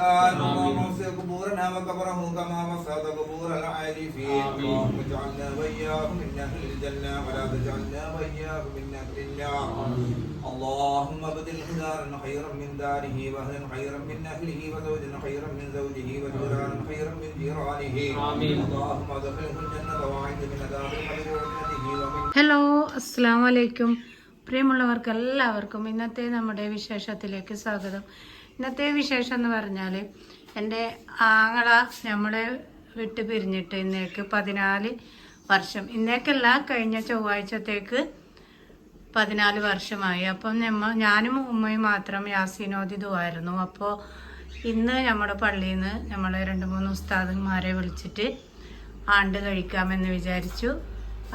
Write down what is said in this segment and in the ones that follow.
اللهم وسع قبورنا وقبره كما وسعت قبور العارفين اللهم اجعلنا واياهم من اهل الجنه ولا تجعلنا واياهم من اهل النار اللهم ابدل دارا خيرا من داره واهلا خيرا من اهله وزوجا خيرا من زوجه وجيرانا خيرا من جيرانه اللهم ادخله الجنه واعذ من عذاب القبر وفتنته ومن hello അസ്സലാമു അലൈക്കും പ്രിയമുള്ളവർക്ക് എല്ലാവർക്കും ഇന്നത്തെ നമ്മുടെ വിശേഷത്തിലേക്ക് സ്വാഗതം. ഇന്നത്തെ വിശേഷം എന്ന് പറഞ്ഞാൽ എൻ്റെ ആങ്ങള നമ്മളെ വിട്ട് പിരിഞ്ഞിട്ട് ഇന്നേക്ക് 14 വർഷം, ഇന്നേക്കല്ല കഴിഞ്ഞ ചൊവ്വാഴ്ചത്തേക്ക് 14 വർഷമായി. അപ്പം ഞാനും ഉമ്മയും മാത്രം യാസീനോദി ദുആയിരുന്നു. അപ്പോൾ ഇന്ന് നമ്മുടെ പള്ളിയിൽ നിന്ന് നമ്മൾ 2-3 ഉസ്താദന്മാരെ വിളിച്ചിട്ട് ആണ്ട് കഴിക്കാമെന്ന് വിചാരിച്ചു.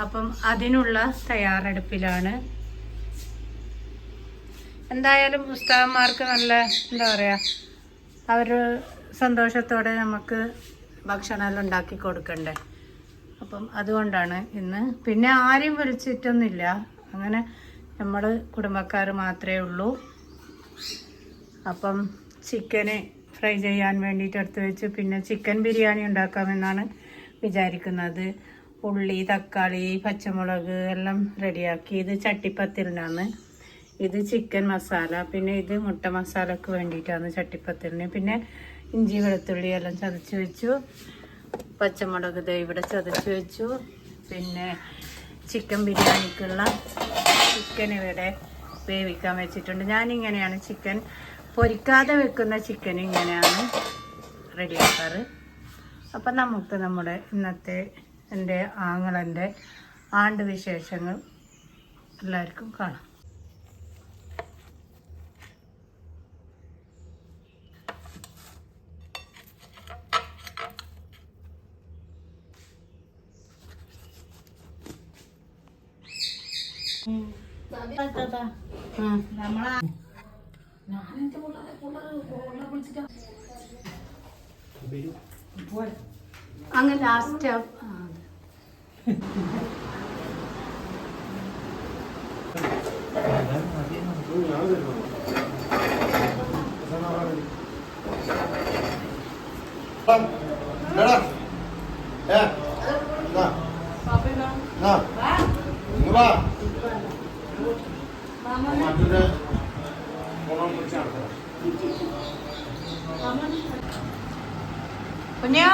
അപ്പം അതിനുള്ള തയ്യാറെടുപ്പിലാണ്. എന്തായാലും ഉസ്താദന്മാർക്ക് നല്ല എന്താ പറയുക, അവർ സന്തോഷത്തോടെ നമുക്ക് ഭക്ഷണമെല്ലാം ഉണ്ടാക്കി കൊടുക്കണ്ടേ. അപ്പം അതുകൊണ്ടാണ് ഇന്ന്. പിന്നെ ആരെയും വിളിച്ചിട്ടൊന്നുമില്ല, അങ്ങനെ നമ്മൾ കുടുംബക്കാർ മാത്രമേ ഉള്ളൂ. അപ്പം ചിക്കന് ഫ്രൈ ചെയ്യാൻ വേണ്ടിയിട്ട് എടുത്ത് വെച്ച് പിന്നെ ചിക്കൻ ബിരിയാണി ഉണ്ടാക്കാമെന്നാണ് വിചാരിക്കുന്നത്. ഉള്ളി, തക്കാളി, പച്ചമുളക് എല്ലാം റെഡിയാക്കി. ഇത് ചട്ടിപ്പത്തിലിനാണ്, ഇത് ചിക്കൻ മസാല, പിന്നെ ഇത് മുട്ട മസാലക്ക് വേണ്ടിയിട്ടാണ് ചട്ടിപ്പത്തിലിന്. പിന്നെ ഇഞ്ചി വെളുത്തുള്ളി എല്ലാം ചതച്ച് വെച്ചു, പച്ചമുളക് ഇവിടെ ചതച്ച് വെച്ചു. പിന്നെ ചിക്കൻ ബിരിയാണിക്കുള്ള ചിക്കൻ ഇവിടെ വേവിക്കാൻ വെച്ചിട്ടുണ്ട്. ഞാനിങ്ങനെയാണ് ചിക്കൻ പൊരിക്കാതെ വെക്കുന്ന ചിക്കൻ ഇങ്ങനെയാണ് റെഡിയാക്കാറ്. അപ്പം നമുക്ക് നമ്മുടെ ഇന്നത്തെ എൻ്റെ ആങ്ങളൻ്റെ ആണ്ട് വിശേഷങ്ങൾ എല്ലാവർക്കും കാണാം. അങ്ങ് ലാസ്റ്റ് കുഞ്ഞോ